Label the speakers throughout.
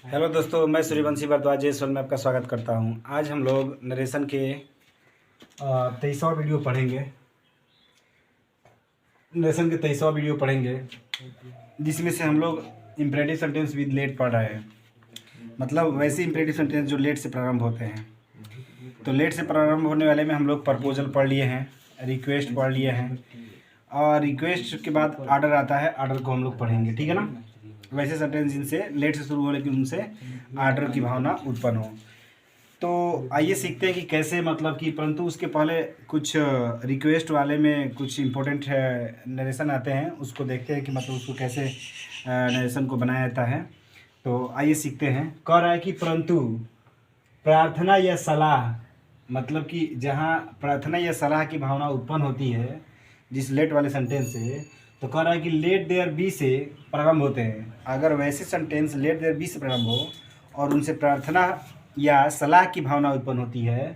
Speaker 1: Hello दोस्तों, मैं सूर्यवंशी भारद्वाज इस में आपका स्वागत करता हूं। आज हम लोग नरेशन के 23वां वीडियो पढ़ेंगे। नरेशन के 23वां वीडियो पढ़ेंगे जिसमें से हम लोग इम्परेटिव सेंटेंस विद लेट पढ़ रहे हैं। मतलब वैसे इम्परेटिव सेंटेंस जो लेट से प्रारंभ होते हैं। तो लेट से प्रारंभ होने वाले में हम लोग प्रपोजल पढ़ लिए हैं, रिक्वेस्ट पढ़ लिए हैं, और रिक्वेस्ट के बाद ऑर्डर आता है। ऑर्डर को हम लोग पढ़ेंगे, ठीक है ना। वैसे सेंटेंस जिनसे लेट से शुरू हो लेकिन उनसे ऑर्डर की भावना उत्पन्न हो। तो आइए सीखते हैं कि कैसे, मतलब कि परंतु उसके पहले कुछ रिक्वेस्ट वाले में कुछ इम्पोर्टेंट नरेशन आते हैं, उसको देखते हैं कि मतलब उसको कैसे नरेशन को बनाया जाता है। तो आइए सीखते हैं। कह रहा है कि परंतु प्रार्थना या सलाह, मतलब कि जहाँ प्रार्थना या सलाह की भावना उत्पन्न होती है जिस लेट वाले सेंटेंस से, तो कह रहा है कि लेट देयर बी से प्रारंभ होते हैं। अगर वैसे सेंटेंस लेट देयर बी से प्रारंभ हो और उनसे प्रार्थना या सलाह की भावना उत्पन्न होती है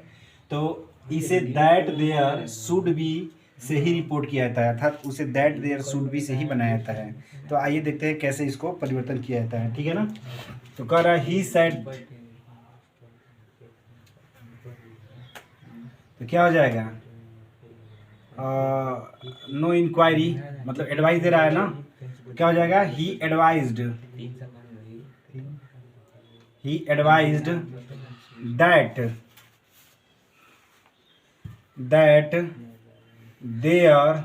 Speaker 1: तो इसे दैट देयर शुड बी से ही रिपोर्ट किया जाता है, अर्थात उसे दैट देयर शुड बी से ही बनाया जाता है। तो आइए देखते हैं कैसे इसको परिवर्तन किया जाता है, ठीक है ना। तो कह रहा है ही सेड, तो क्या हो जाएगा, नो इंक्वायरी, मतलब एडवाइस दे रहा है ना। क्या हो जाएगा, he advised that there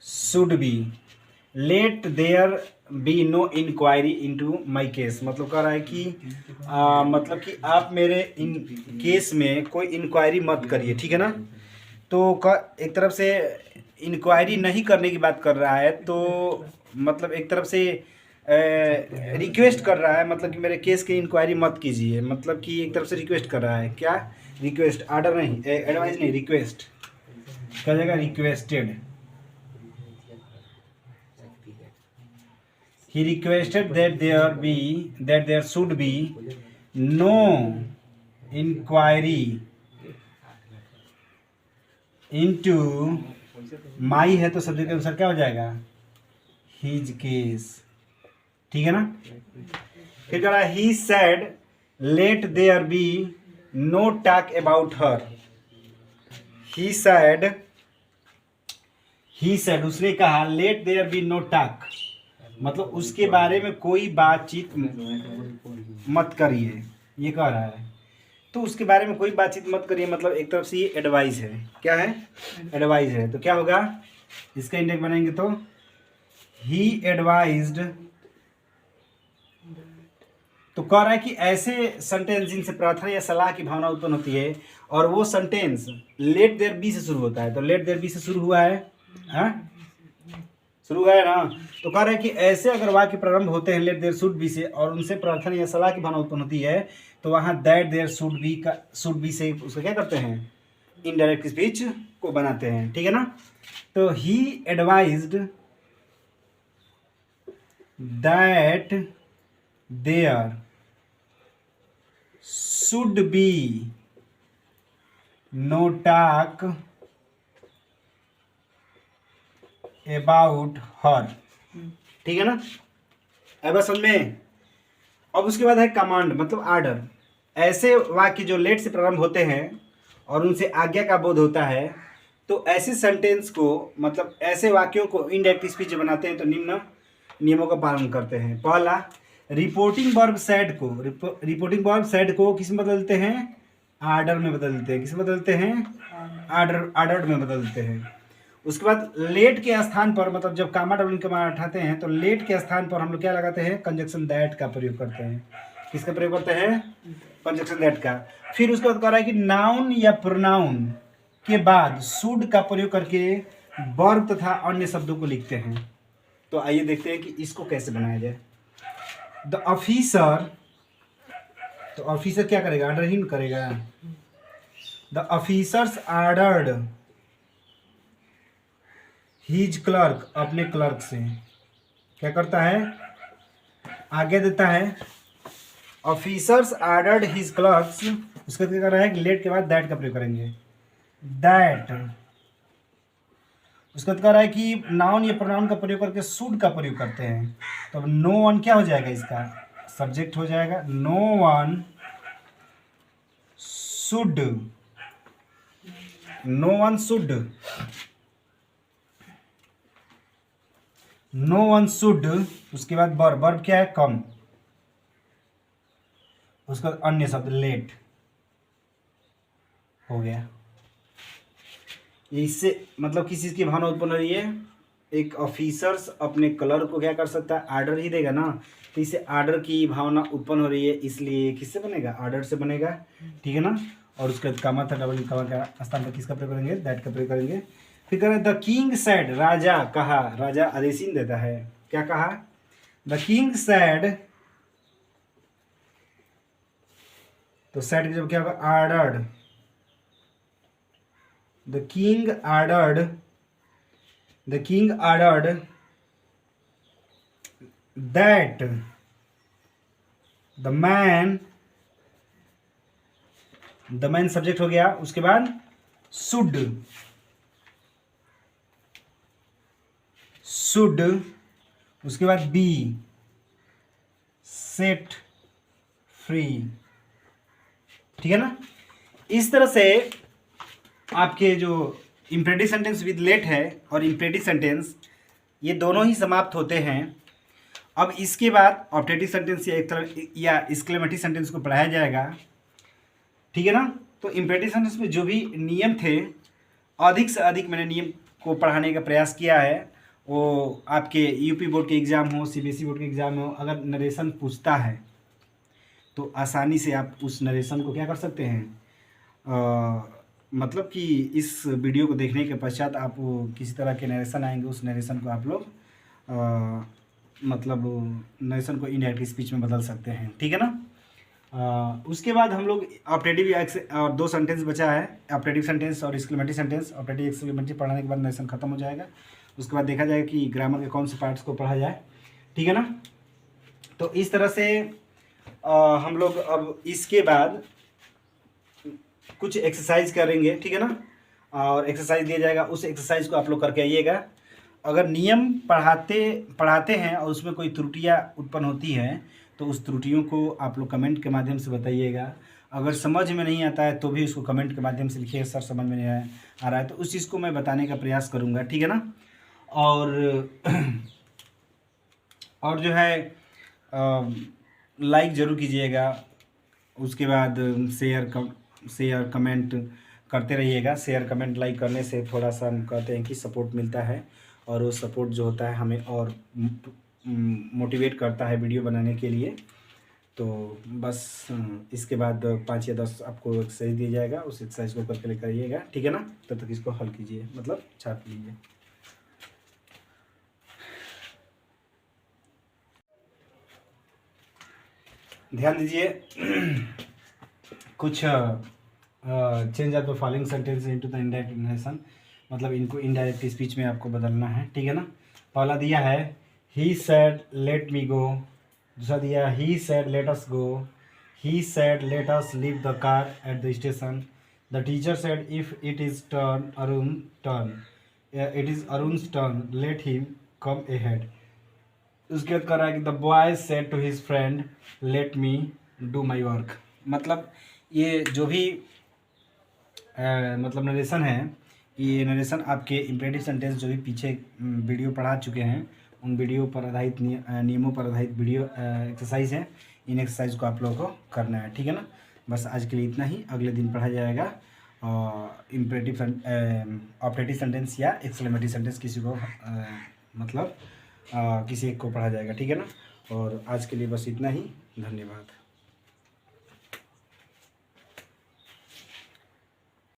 Speaker 1: should be let there be no inquiry into my case. मतलब कह रहा है कि मतलब कि आप मेरे इन केस में कोई इंक्वायरी मत करिए, ठीक है ना। तो एक तरफ से इंक्वायरी नहीं करने की बात कर रहा है, तो मतलब एक तरफ से रिक्वेस्ट कर रहा है, मतलब कि मेरे केस की इंक्वायरी मत कीजिए। मतलब कि एक तरफ से रिक्वेस्ट कर रहा है। क्या रिक्वेस्ट, ऑर्डर नहीं, एडवाइस नहीं, रिक्वेस्ट। क्या जाएगा, requested. He requested that there should be no inquiry into my है तो सब्जेक्ट के अनुसार क्या हो जाएगा, his case, ठीक है ना। फिर कह रहा है he said let there be no talk about her। he said उसने कहा let there be no talk, मतलब उसके बारे में कोई बातचीत मत करिए, ये कह रहा है। तो उसके बारे में कोई बातचीत मत करिए, मतलब एक तरफ से ये एडवाइस है। क्या है, एडवाइस है। तो क्या होगा, इसका इंडेक्स बनाएंगे तो ही एडवाइज्ड। तो कह रहा है कि ऐसे सेंटेंस जिनसे प्रार्थना या सलाह की भावना उत्पन्न होती है और वो सेंटेंस लेट देयर बी से शुरू होता है। तो लेट देयर बी से शुरू हुआ है, हाँ शुरू हुआ है ना। तो कह रहे हैं कि ऐसे अगर वाक्य प्रारंभ होते हैं लेट देयर शुड बी से और उनसे प्रार्थना या सलाह की भावना उत्पन्न होती है तो वहाँ दैट देयर शुड बी से उसका क्या करते हैं, इनडायरेक्ट स्पीच को बनाते हैं, ठीक है ना। तो he advised that there should be no talk about her, ठीक है ना। अब समझ में। अब उसके बाद है कमांड, मतलब आर्डर। ऐसे वाक्य जो लेट से प्रारंभ होते हैं और उनसे आज्ञा का बोध होता है, तो ऐसे सेंटेंस को, मतलब ऐसे वाक्यों को इनडायरेक्ट स्पीच बनाते हैं तो निम्न नियमों का पालन करते हैं। पहला, रिपोर्टिंग वर्ब सेड को किस में बदलते हैं, आर्डर में बदलते हैं। किस में बदलते हैं, आर्डर में बदलते हैं। उसके बाद लेट के स्थान पर, मतलब जब कामा डबल के मान उठाते हैं तो लेट के स्थान पर हम लोग क्या लगाते हैं, कंजक्शन दैट का प्रयोग करते हैं। किसका प्रयोग करते हैं, कंजक्शन दैट का। फिर उसके बाद कह रहा है कि नाउन या प्रोनाउन के बाद शुड का प्रयोग करके वर्ब तथा अन्य शब्दों को लिखते हैं। तो आइए देखते हैं कि इसको कैसे बनाया जाए। द ऑफिसर, तो ऑफिसर क्या करेगा, ऑर्डर ही करेगा। The officers ordered his clerk, अपने क्लर्क से क्या करता है, आगे देता है। ऑफिसर्स ऑर्डर्ड हिज क्लर्क्स, उसका क्या कर रहा है, लेट के बाद दैट का प्रयोग करेंगे, दैट उसके बाद कह रहा है कि नाउन या प्रोनाउन का प्रयोग करके शुड का प्रयोग करते हैं, तो अब नो वन क्या हो जाएगा, इसका सब्जेक्ट हो जाएगा। No one should, no one should, no one should. उसके बाद वर्ब क्या है, कम। उसका अन्य शब्द लेट हो गया। इससे मतलब किस चीज़ की भावना उत्पन्न हो रही है, एक ऑफिसर्स अपने कलर को क्या कर सकता है, आर्डर ही देगा ना, तो इससे आर्डर की भावना उत्पन्न हो रही है, इसलिए किससे बनेगा, आर्डर से बनेगा, ठीक है ना। और उसके बाद कामा था, डबल कामा का स्थान पर किसका प्रयोग करेंगे, दैट का प्रयोग करेंगे। फिर करें द किंग सैड, राजा कहा, राजा आदेशीन देता है, क्या कहा, द किंग सैड, तो सैड जब क्या होगा, आर्डर्ड, the king ordered that the man subject हो गया। उसके बाद should, उसके बाद be set free, ठीक है ना। इस तरह से आपके जो इम्परेटिव सेंटेंस विद लेट है और इम्परेटिव सेंटेंस, ये दोनों ही समाप्त होते हैं। अब इसके बाद ऑब्जेक्टिव सेंटेंस या एक तरह या एक्सक्लेमेटरी सेंटेंस को पढ़ाया जाएगा, ठीक है ना। तो इम्परेटिव सेंटेंस में जो भी नियम थे, अधिक से अधिक मैंने नियम को पढ़ाने का प्रयास किया है। वो आपके यूपी बोर्ड के एग्ज़ाम हो, सीबीएसई बोर्ड के एग्ज़ाम हो, अगर नरेशन पूछता है तो आसानी से आप उस नरेशन को क्या कर सकते हैं, मतलब कि इस वीडियो को देखने के पश्चात आप किसी तरह के नरेशन आएंगे, उस नरेशन को आप लोग मतलब नरेशन को इनडायरेक्ट स्पीच में बदल सकते हैं, ठीक है ना। उसके बाद हम लोग ऑपरेटिव और 2 सेंटेंस बचा है, ऑपरेटिव सेंटेंस और एक्सक्लेमेटरी सेंटेंस। ऑपरेटिव एक्सक्लेमेटरी पढ़ाने के बाद नरेशन खत्म हो जाएगा। उसके बाद देखा जाएगा कि ग्रामर के कौन से पार्ट्स को पढ़ा जाए, ठीक है ना। तो इस तरह से हम लोग अब इसके बाद कुछ एक्सरसाइज करेंगे, ठीक है ना। और एक्सरसाइज दिया जाएगा, उस एक्सरसाइज को आप लोग करके आइएगा। अगर नियम पढ़ाते हैं और उसमें कोई त्रुटियां उत्पन्न होती हैं तो उस त्रुटियों को आप लोग कमेंट के माध्यम से बताइएगा। अगर समझ में नहीं आता है तो भी उसको कमेंट के माध्यम से लिखिएगा, सर समझ में नहीं आ रहा है, तो उस चीज़ को मैं बताने का प्रयास करूँगा, ठीक है ना। और जो है लाइक ज़रूर कीजिएगा। उसके बाद शेयर कमेंट करते रहिएगा। शेयर कमेंट लाइक करने से थोड़ा सा हम कहते हैं कि सपोर्ट मिलता है, और वो सपोर्ट जो होता है हमें और मोटिवेट करता है वीडियो बनाने के लिए। तो बस इसके बाद 5 या 10 आपको एक्सरसाइज दिया जाएगा, उस एक्सरसाइज को करके लेकर आइएगा, ठीक है ना। तब तक इसको हल कीजिए, मतलब छाप लीजिए। ध्यान दीजिए, कुछ change of the following sentence into the indirect narration, मतलब इनको इनडायरेक्ट स्पीच में आपको बदलना है, ठीक है ना। पहला दिया है ही सेड लेट मी गो, दूसरा दिया he said let us go, he said let us leave the car at the station, the teacher said if it is it is Arun's turn let him come ahead. उसके बाद कर रहा है कि the boy said to his friend let me do my work. मतलब ये जो भी मतलब नरेशन है, ये नरेशन आपके इम्परेटिव सेंटेंस जो भी पीछे वीडियो पढ़ा चुके हैं, उन वीडियो पर आधारित नियमों पर आधारित वीडियो एक्सरसाइज है। इन एक्सरसाइज को आप लोगों को करना है, ठीक है ना। बस आज के लिए इतना ही, अगले दिन पढ़ा जाएगा इम्परेटिव ऑपरेटिव सेंटेंस या एक्सक्लेमेटरी सेंटेंस, किसी को मतलब किसी एक को पढ़ा जाएगा, ठीक है ना। और आज के लिए बस इतना ही, धन्यवाद।